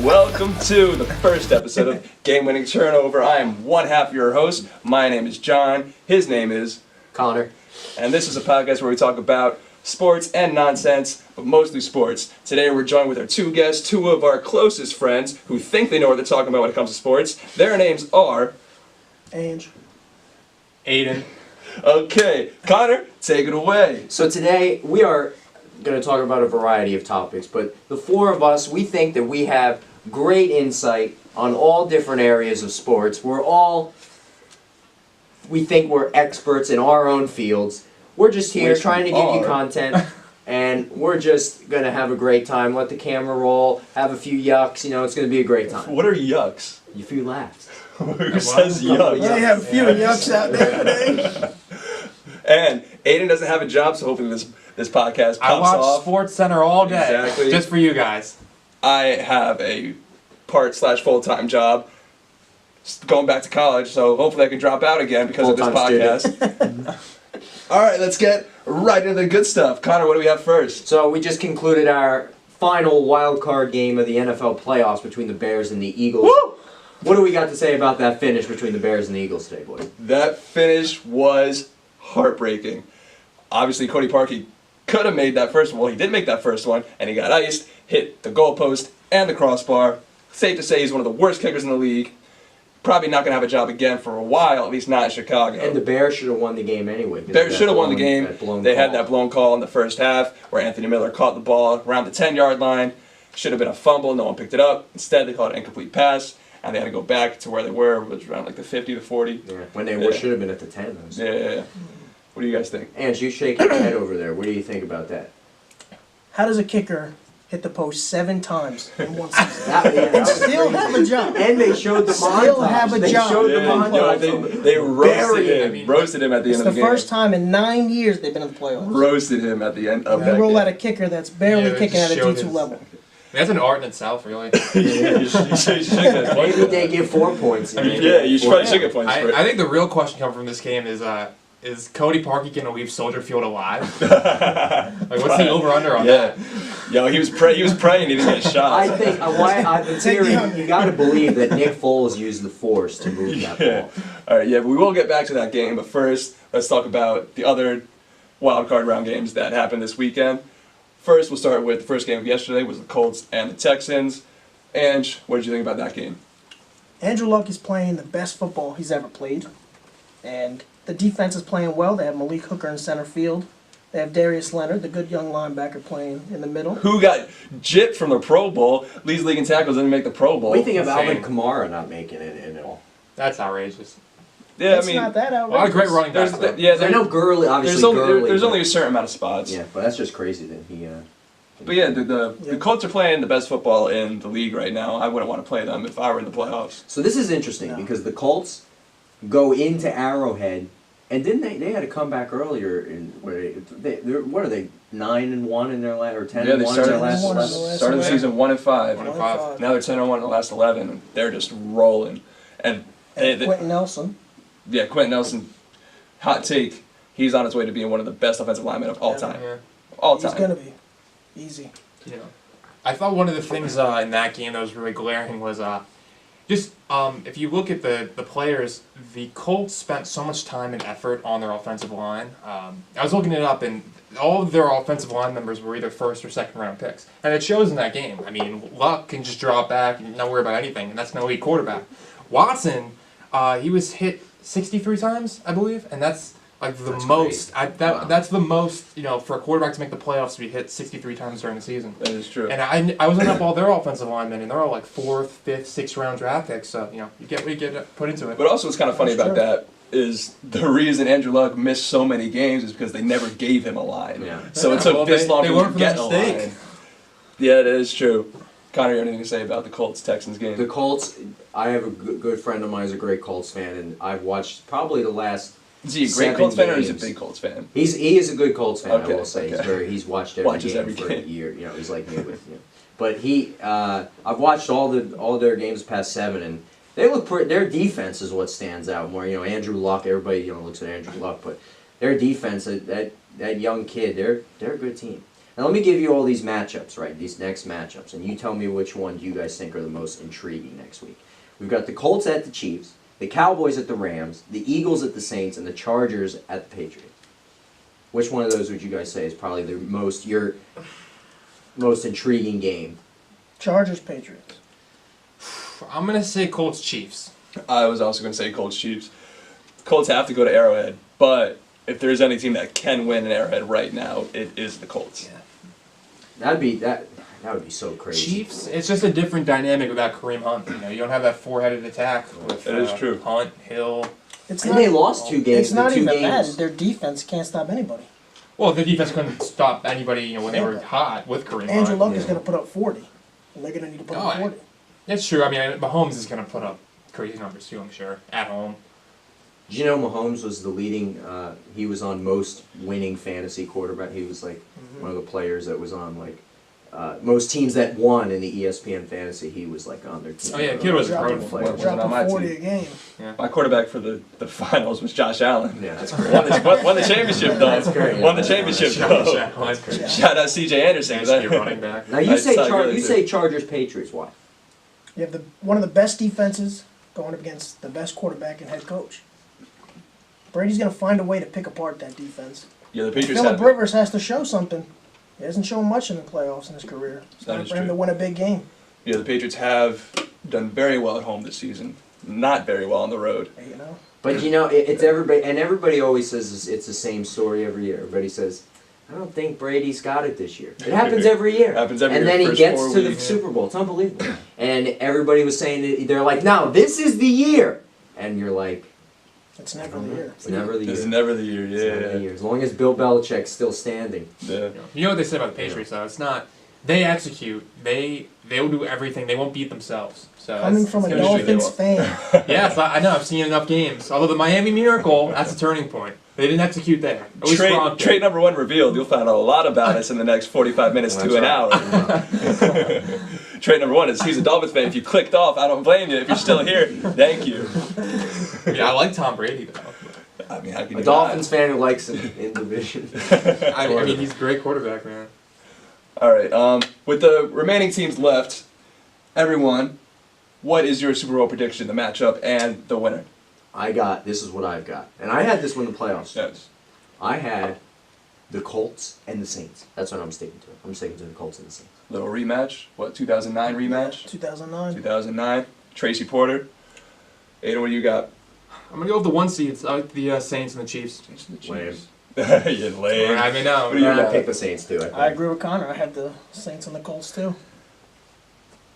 Welcome to the first episode of Game Winning Turnover. I am one half your host. My name is John. His name is Connor. And this is a podcast where we talk about sports and nonsense, but mostly sports. Today we're joined with our two guests, two of our closest friends who think they know what they're talking about when it comes to sports. Their names are... Ange. Aiden. Okay, Connor, take it away. So today we are going to talk about a variety of topics, but the four of us, we think that we have great insight on all different areas of sports. We think we're experts in our own fields. We're just here Which trying to we give you are. content, and we're just going to have a great time. Let the camera roll, have a few yucks, it's going to be a great time. What are yucks? A few laughs. Who says yucks? They have a few yucks out there today. And Aiden doesn't have a job, so hopefully this podcast pops I watch off. Sports Center all day, Exactly. just for you guys. I have a part/full-time job going back to college, so hopefully I can drop out again because of this Full-time podcast. All right, let's get right into the good stuff. Connor, what do we have first? So we just concluded our final wild card game of the NFL playoffs between the Bears and the Eagles. Woo! What do we got to say about that finish between the Bears and the Eagles today, boys? That finish was heartbreaking. Obviously, Cody Parkey could have made that first one. Well, he did make that first one, and he got iced, hit the goalpost and the crossbar. Safe to say he's one of the worst kickers in the league. Probably not going to have a job again for a while, at least not in Chicago. And the Bears should have won the game anyway. Bears should have won the game. They had that blown call in the first half where Anthony Miller caught the ball around the 10-yard line. Should have been a fumble. No one picked it up. Instead, they called an incomplete pass, and they had to go back to where they were, which was around like the 50 to 40. Yeah, when they should have been at the 10. Yeah. What do you guys think? And you shake your head over there. What do you think about that? How does a kicker hit the post 7 times in one season? And Still have a job. And they showed the montage. Still have a they job. showed the Yeah, montage. they roasted Burying him. Roasted him at the It's end the of the game. first time in 9 years they've been in the playoffs. Roasted him at the end of You that roll game. out a kicker that's barely Yeah, kicking at a just showed D2 his- level. That's an art in itself, really. Yeah, you should get points Maybe for they that. give 4 points. Yeah, you should probably should get points for it. I think the real question coming from this game is Cody Parkey going to leave Soldier Field alive? Like, what's the over/under on that? Yo, he was praying he didn't get shot. I think the theory, you got to believe that Nick Foles used the force to move that ball. All right, but we will get back to that game. But first, let's talk about the other wild card round games that happened this weekend. First, we'll start with the first game of yesterday was the Colts and the Texans. Ange, what did you think about that game? Andrew Luck is playing the best football he's ever played. And the defense is playing well. They have Malik Hooker in center field. They have Darius Leonard, the good young linebacker, playing in the middle. Who got gypped from the Pro Bowl, leads league in tackles, didn't make the Pro Bowl. What do you think of Insane. Alvin Kamara not making it in at all? That's outrageous. Yeah, It's I mean, not that A outrageous. lot of great running backs. though. I know Gurley, obviously there's Gurley. only a certain amount of spots. Yeah, but that's just crazy that he... But yeah, the Colts are playing the best football in the league right now. I wouldn't want to play them if I were in the playoffs. So this is interesting because the Colts go into Arrowhead, and didn't they had a comeback earlier in where what are they 9-1 in their last or 10-1 Yeah, they in started, their last? 10-1. started the season 1-5. 1-5. Now they're 10-1 in the last 11, and they're just rolling. And Quentin Nelson. Quentin Nelson, hot take, he's on his way to being one of the best offensive linemen of all time. Yeah. All He's time. going to be. Easy. Yeah. I thought one of the things in that game that was really glaring was if you look at the players, the Colts spent so much time and effort on their offensive line. I was looking it up, and all of their offensive line members were either first or second round picks. And it shows in that game. I mean, Luck can just drop back and not worry about anything, and that's an elite quarterback. Watson, he was hit 63 times, I believe, and that's like the most. That's the most, for a quarterback to make the playoffs to be hit 63 times during the season. That is true. And I was looking up all their offensive linemen, and they're all like 4th, 5th, 6th round draft picks. So you get what you get put into it. But also what's kind of funny That's about true. that is the reason Andrew Luck missed so many games is because they never gave him a line. Yeah. So it took Well, this they- long they for him learned to from get their a mistake. line. Yeah, that is true. Connor, you have anything to say about the Colts-Texans game? The Colts, I have a good friend of mine who's a great Colts fan, and I've watched probably the last Is he a great 7 Colts fan or is he a games. big Colts fan? He is a good Colts fan, Okay, I will say. okay. He's watched every Watches game every for game. a year. He's like me with But I've watched all their games past 7, and they look their defense is what stands out more. Andrew Luck. Everybody looks at Andrew Luck, but their defense, that young kid, they're a good team. Now let me give you all these matchups, right? These next matchups, and you tell me which one you guys think are the most intriguing next week. We've got the Colts at the Chiefs, the Cowboys at the Rams, the Eagles at the Saints, and the Chargers at the Patriots. Which one of those would you guys say is probably your most intriguing game? Chargers, Patriots. I'm gonna say Colts Chiefs. I was also going to say Colts Chiefs. Colts have to go to Arrowhead, but if there's any team that can win in Arrowhead right now, it is the Colts. Yeah. That would be so crazy. Chiefs, it's just a different dynamic without Kareem Hunt. You don't have that four-headed attack with That is true. Hunt, Hill. It's And they lost 2 games. It's not the 2 even that. games. Their defense can't stop anybody. Well, the defense couldn't stop anybody when they were hot with Kareem Andrew Hunt. Luck is Yeah. going to put up 40. And they're going to need to put up 40. That's true. I mean, Mahomes is going to put up crazy numbers too, I'm sure, at home. Did you know Mahomes was the leading, he was on most winning fantasy quarterback. He was like one of the players that was on like, most teams that won in the ESPN fantasy, he was like on their team. Oh, yeah, kid was a Dropping- pro player. Wasn't on my Dropping 40 team. a game. My quarterback for the finals was Josh Allen. Yeah, that's great. Won the championship though. That's great. Won the championship though. That's great. Shout out CJ Anderson. Chance to be a running back. Now you I'd say side really you too. say Chargers Patriots. Why? You have one of the best defenses going up against the best quarterback and head coach. Brady's going to find a way to pick apart that defense. Yeah, the Patriots Philip have Rivers has to show something. He hasn't shown much in the playoffs in his career. It's That time is for him true. to win a big game. Yeah, the Patriots have done very well at home this season. Not very well on the road. You know, But you know, it's everybody, and everybody always says it's the same story every year. Everybody says, I don't think Brady's got it this year. It happens every year. Happens every and year, then he first gets 4 to the weeks. Super Bowl. It's unbelievable. And everybody was saying, they're like, no, this is the year. And you're like, it's never the year. it's never the year. It's never the year. It's never the Yeah. year. As long as Bill Belichick's still standing. Yeah. You know what they say about the Patriots, though? It's not. They execute. They'll do everything. They won't beat themselves. So Coming that's- from a that's gonna show Dolphins they will. fan. Yes, I know. I've seen enough games. Although the Miami Miracle, that's a turning point. They didn't execute there. At least Gronk did. Trait number 1 revealed. You'll find out a lot about us in the next 45 minutes That's to an right. hour. Trait number 1 is he's a Dolphins fan. If you clicked off, I don't blame you. If you're still here, thank you. Yeah, I like Tom Brady though. I mean, how can A you Dolphins fan who likes him in division. I mean, he's a great quarterback, man. All right. With the remaining teams left, everyone, what is your Super Bowl prediction, the matchup, and the winner? This is what I've got. And I had this when the playoffs. Yes. I had the Colts and the Saints. That's what I'm sticking to. I'm sticking to the Colts and the Saints. Little rematch. What, 2009 rematch? 2009. 2009. Tracy Porter. Aiden, what do you got? I'm gonna go with the 1 seeds. I like the Saints and the Chiefs. Lame. You're lame. I mean, no. What do you I got? picked the Saints too. I think. I agree with Connor. I had the Saints and the Colts too.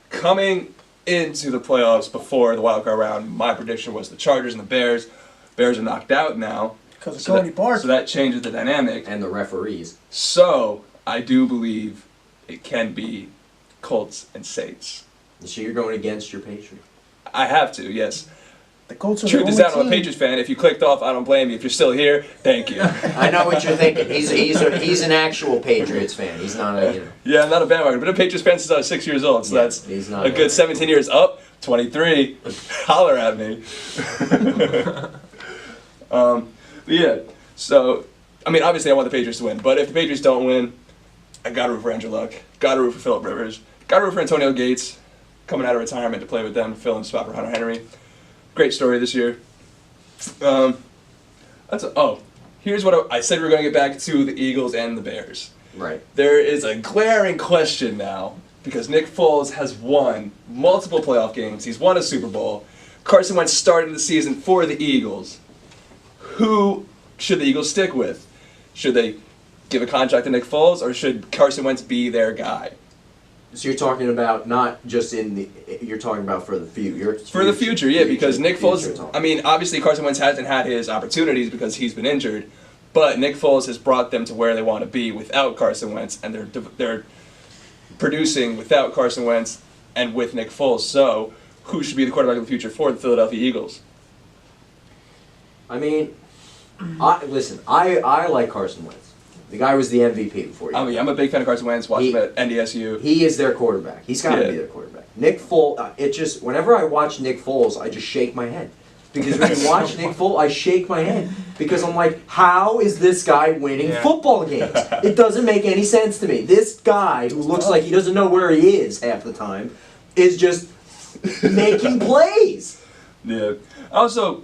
Coming into the playoffs before the wild card round, my prediction was the Chargers and the Bears. Bears are knocked out now. Because of So Cody Park. So that changes the dynamic. And the referees. So I do believe it can be Colts and Saints. So you're going against your Patriots. I have to, yes. the Colts are Truth the is only out, I'm a team. Patriots fan. If you clicked off, I don't blame you. If you're still here, thank you. I know what you're thinking. He's an actual Patriots fan. He's not a, you know. Yeah, I'm not a bandwagon. I've been a Patriots fan since I was 6 years old, so Yeah, that's he's not a good 17 years up. 23. Holler at me. But yeah, so, I mean, obviously I want the Patriots to win, but if the Patriots don't win, I gotta root for Andrew Luck. Gotta root for Phillip Rivers. Gotta root for Antonio Gates, coming out of retirement to play with them, filling the spot for Hunter Henry. Great story this year. Here's what I said we were going to get back to the Eagles and the Bears. Right. There is a glaring question now because Nick Foles has won multiple playoff games. He's won a Super Bowl. Carson Wentz started the season for the Eagles. Who should the Eagles stick with? Should they give a contract to Nick Foles or should Carson Wentz be their guy? So you're talking about not just you're talking about for the future. For the future, yeah, because Nick future Foles, talk. I mean, obviously Carson Wentz hasn't had his opportunities because he's been injured, but Nick Foles has brought them to where they want to be without Carson Wentz, and they're producing without Carson Wentz and with Nick Foles. So, who should be the quarterback of the future for the Philadelphia Eagles? I mean, I like Carson Wentz. The guy was the MVP before you. I mean, I'm a big fan of Carson Wentz. Watched him at NDSU. He is their quarterback. He's got to Yeah. be their quarterback. Nick Foles. Whenever I watch Nick Foles, I just shake my head. Because when you watch Nick Foles, I shake my head because I'm like, how is this guy winning football games? It doesn't make any sense to me. This guy who looks like he doesn't know where he is half the time is just making plays. Yeah. Also,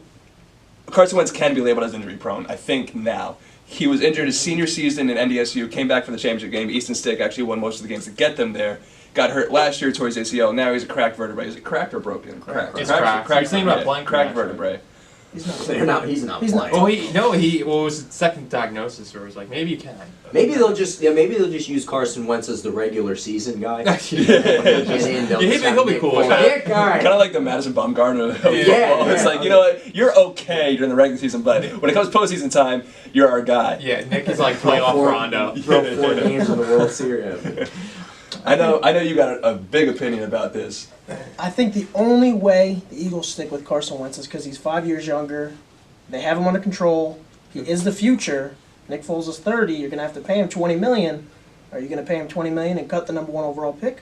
Carson Wentz can be labeled as injury prone. I think now. He was injured his senior season in NDSU, came back for the championship game. Easton Stick actually won most of the games to get them there. Got hurt last year, tore his ACL. Now he's a cracked vertebrae. Is it cracked or broken? Cracked. It's cracked. He's thinking about playing cracked actually. vertebrae. He's not. He's not He's not. playing. Well, what was the second diagnosis? Where it was like, maybe you can. Maybe they'll just use Carson Wentz as the regular season guy. Yeah. He'll be cool with that. Kind of like the Madison Bumgarner of football. Yeah. It's like, you know what, you're okay during the regular season, but when it comes postseason time, you're our guy. Yeah, Nick is like playoff Rondo. Throw 4 games in the World Series. I know you got a big opinion about this. I think the only way the Eagles stick with Carson Wentz is because he's 5 years younger. They have him under control. He is the future. Nick Foles is 30. You're going to have to pay him $20 million. Are you going to pay him $20 million and cut the number 1 overall pick?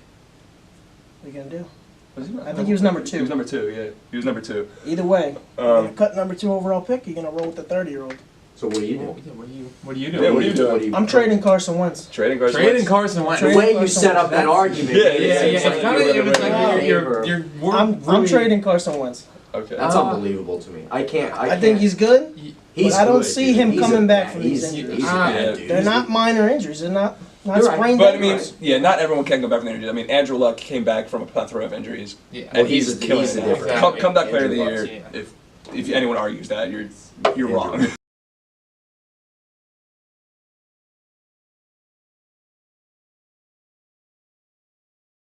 What are you going to do? I think he was number 2. He was number 2, yeah. He was number 2. Either way, you're going to cut number 2 overall pick. You're going to roll with the 30-year-old. So what do you do? What do you Yeah, what are you do? doing? I'm trading Carson Wentz. Trading Carson Trading Wentz? Carson Wentz. The Trading way you Carson set up Wentz. that argument. Yeah, It's like you're I'm trading Carson Wentz. Okay. That's unbelievable to me. I can't. I think he's good. He's but I don't good, see dude. him He's coming a back bad- from these he's- injuries. He's a bad Yeah. dude. They're not minor injuries. They're not You're right. sprained But I mean, ankles. yeah, not everyone can go back from injuries. I mean, Andrew Luck came back from a plethora of injuries, Yeah. and he's he's a- killing he's a it. different- Comeback player of the Andrew year. Luck's, If anyone argues that, you're Andrew wrong.